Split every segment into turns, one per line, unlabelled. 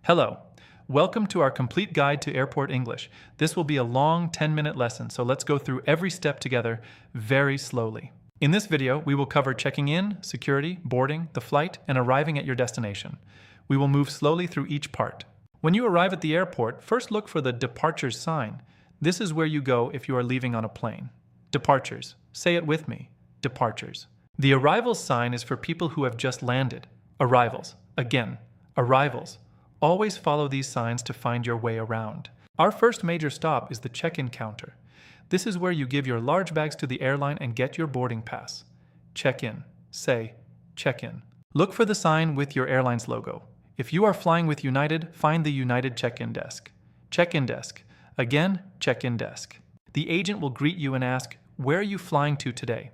Hello. Welcome to our complete guide to airport English. This will be a long 10-minute lesson, so let's go through every step together very slowly. In this video, we will cover checking in, security, boarding, the flight, and arriving at your destination. We will move slowly through each part. When you arrive at the airport, first look for the departures sign. This is where you go if you are leaving on a plane. Departures. Say it with me. Departures. The arrivals sign is for people who have just landed. Arrivals. Again. Arrivals. Always follow these signs to find your way around. Our first major stop is the check-in counter. This is where you give your large bags to the airline and get your boarding pass. Check-in. Say, check-in. Look for the sign with your airline's logo. If you are flying with United, find the United check-in desk. Check-in desk. Again, check-in desk. The agent will greet you and ask, "Where are you flying to today?"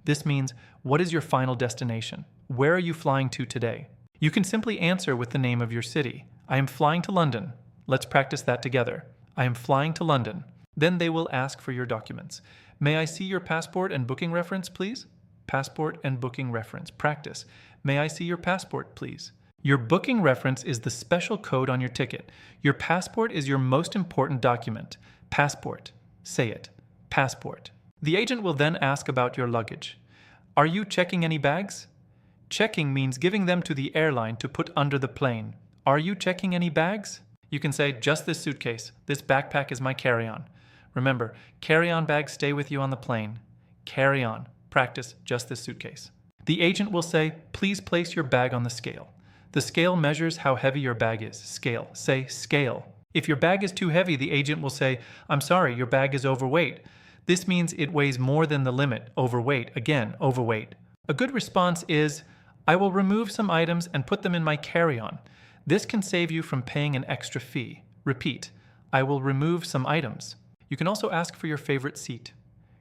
This means, what is your final destination? Where are you flying to today? You can simply answer with the name of your city. I am flying to London. Let's practice that together. I am flying to London. Then they will ask for your documents. May I see your passport and booking reference, please? Passport and booking reference. Practice. May I see your passport, please? Your booking reference is the special code on your ticket. Your passport is your most important document. Passport. Say it. Passport. The agent will then ask about your luggage. Are you checking any bags? Checking means giving them to the airline to put under the plane. Are you checking any bags? You can say, just this suitcase. This backpack is my carry-on. Remember, carry-on bags stay with you on the plane. Carry on. Practice just this suitcase. The agent will say, please place your bag on the scale. The scale measures how heavy your bag is. Scale. Say scale. If your bag is too heavy, the agent will say, I'm sorry, your bag is overweight. This means it weighs more than the limit. Overweight. Again, overweight. A good response is, I will remove some items and put them in my carry-on. This can save you from paying an extra fee. Repeat, I will remove some items. You can also ask for your favorite seat.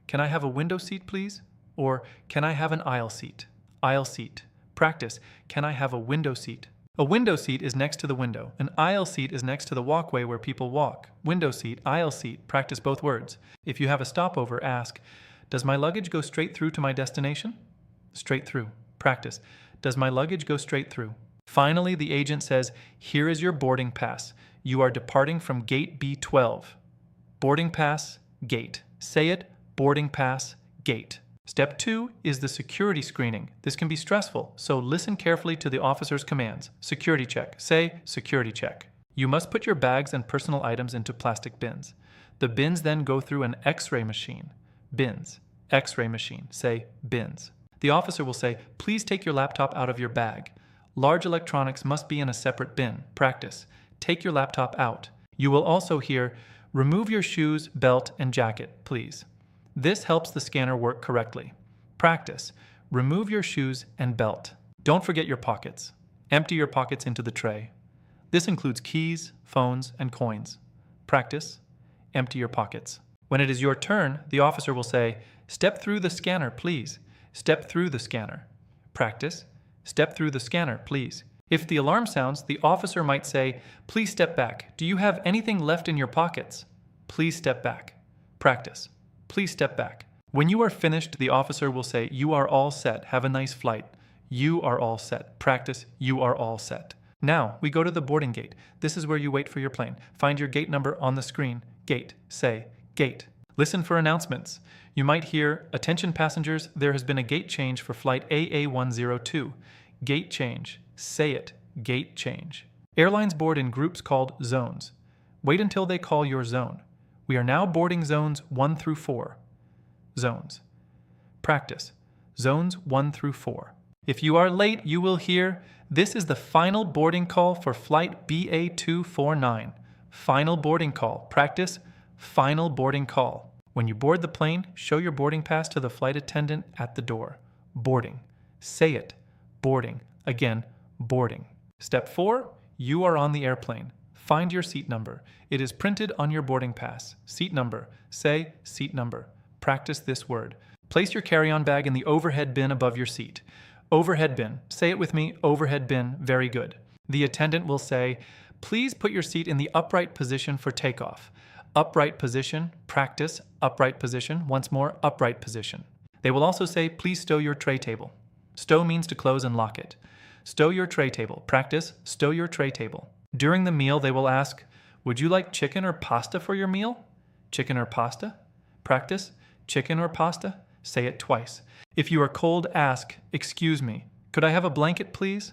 Can I have a window seat, please? Or can I have an aisle seat? Aisle seat. Practice, can I have a window seat? A window seat is next to the window. An aisle seat is next to the walkway where people walk. Window seat, aisle seat. Practice both words. If you have a stopover, ask, does my luggage go straight through to my destination? Straight through. Practice, does my luggage go straight through? Finally, the agent says, here is your boarding pass. You are departing from gate B12. Boarding pass, gate. Say it, boarding pass, gate. Step 2 is the security screening. This can be stressful, so listen carefully to the officer's commands. Security check. Say, security check. You must put your bags and personal items into plastic bins. The bins then go through an X-ray machine. Bins. X-ray machine. Say, bins. The officer will say, please take your laptop out of your bag. Large electronics must be in a separate bin. Practice. Take your laptop out. You will also hear, remove your shoes, belt, and jacket, please. This helps the scanner work correctly. Practice. Remove your shoes and belt. Don't forget your pockets. Empty your pockets into the tray. This includes keys, phones, and coins. Practice. Empty your pockets. When it is your turn, the officer will say, step through the scanner, please. Step through the scanner. Practice. Step through the scanner, please. If the alarm sounds, the officer might say, please step back. Do you have anything left in your pockets? Please step back. Practice. Please step back. When you are finished, the officer will say, you are all set. Have a nice flight. You are all set. Practice. You are all set. Now, we go to the boarding gate. This is where you wait for your plane. Find your gate number on the screen. Gate. Say, gate. Listen for announcements. You might hear, attention passengers, there has been a gate change for flight AA102. Gate change. Say it. Gate change. Airlines board in groups called zones. Wait until they call your zone. We are now boarding zones 1 through 4. Zones. Practice. Zones 1 through 4. If you are late, you will hear, this is the final boarding call for flight BA249. Final boarding call. Practice. Final boarding call. When you board the plane, show your boarding pass to the flight attendant at the door. Boarding. Say it. Boarding. Again, boarding. Step 4, you are on the airplane. Find your seat number. It is printed on your boarding pass. Seat number. Say seat number. Practice this word. Place your carry-on bag in the overhead bin above your seat. Overhead bin. Say it with me. Overhead bin. Very good. The attendant will say, please put your seat in the upright position for takeoff. Upright position. Practice. Upright position. Once more, upright position. They will also say, please stow your tray table. Stow means to close and lock it. Stow your tray table. Practice. Stow your tray table. During the meal, they will ask, would you like chicken or pasta for your meal? Chicken or pasta? Practice, chicken or pasta? Say it twice. If you are cold, ask, excuse me, could I have a blanket, please?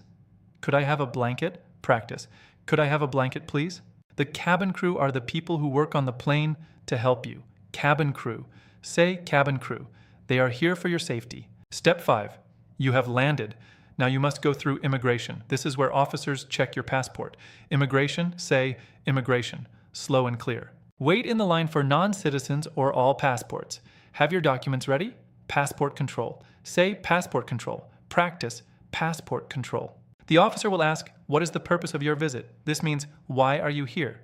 Could I have a blanket? Practice. Could I have a blanket, please? The cabin crew are the people who work on the plane to help you. Cabin crew. Say cabin crew. They are here for your safety. Step 5. You have landed. Now you must go through immigration. This is where officers check your passport. Immigration, say immigration. Slow and clear. Wait in the line for non-citizens or all passports. Have your documents ready? Passport control. Say passport control. Practice passport control. The officer will ask, what is the purpose of your visit? This means, why are you here?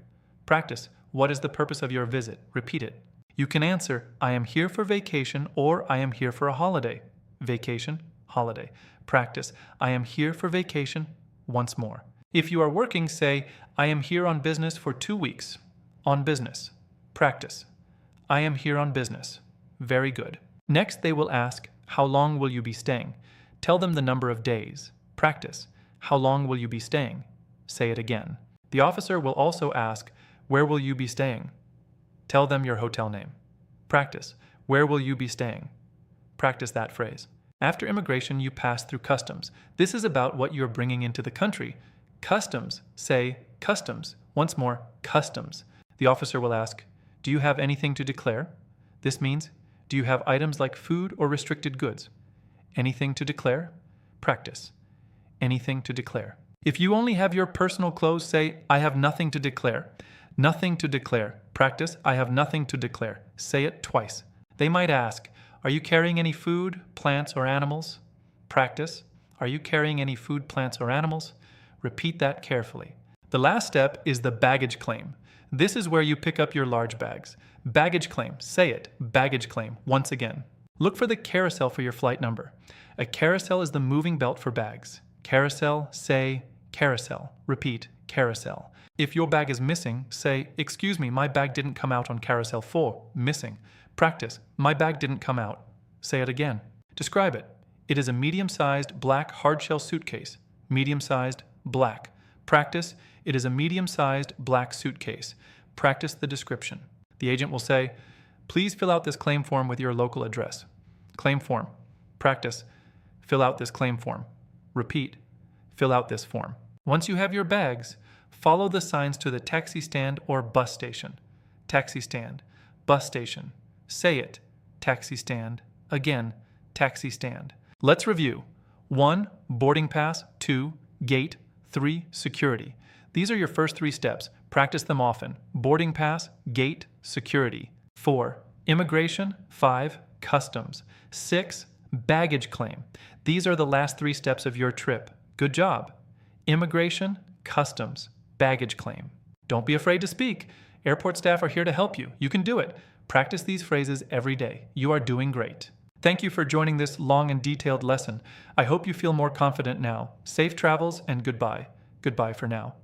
Practice, what is the purpose of your visit? Repeat it. You can answer, I am here for vacation or I am here for a holiday. Vacation, holiday. Practice, I am here for vacation once more. If you are working, say, I am here on business for 2 weeks. On business. Practice, I am here on business. Very good. Next, they will ask, how long will you be staying? Tell them the number of days. Practice, how long will you be staying? Say it again. The officer will also ask, where will you be staying? Tell them your hotel name. Practice, where will you be staying? Practice that phrase. After immigration, you pass through customs. This is about what you're bringing into the country. Customs, say customs. Once more, customs. The officer will ask, do you have anything to declare? This means, do you have items like food or restricted goods? Anything to declare? Practice. Anything to declare. If you only have your personal clothes, say, I have nothing to declare. Nothing to declare. Practice, I have nothing to declare. Say it twice. They might ask, are you carrying any food, plants, or animals? Practice, are you carrying any food, plants, or animals? Repeat that carefully. The last step is the baggage claim. This is where you pick up your large bags. Baggage claim. Say it. Baggage claim. Once again. Look for the carousel for your flight number. A carousel is the moving belt for bags. Carousel, say carousel. Repeat, carousel. If your bag is missing, say, excuse me, my bag didn't come out on carousel 4. Missing. Practice, my bag didn't come out. Say it again. Describe it. It is a medium-sized black hardshell suitcase. Medium-sized, black. Practice, it is a medium-sized black suitcase. Practice the description. The agent will say, please fill out this claim form with your local address. Claim form. Practice, fill out this claim form. Repeat, fill out this form. Once you have your bags, follow the signs to the taxi stand or bus station. Taxi stand, bus station. Say it, taxi stand. Again, taxi stand. Let's review. 1. Boarding pass. 2. Gate. 3. Security. These are your first 3 steps. Practice them often. Boarding pass, gate, security. 4. Immigration. 5. Customs. 6. Baggage claim. These are the last 3 steps of your trip. Good job. Immigration, customs, baggage claim. Don't be afraid to speak. Airport staff are here to help you. You can do it. Practice these phrases every day. You are doing great. Thank you for joining this long and detailed lesson. I hope you feel more confident now. Safe travels and goodbye. Goodbye for now.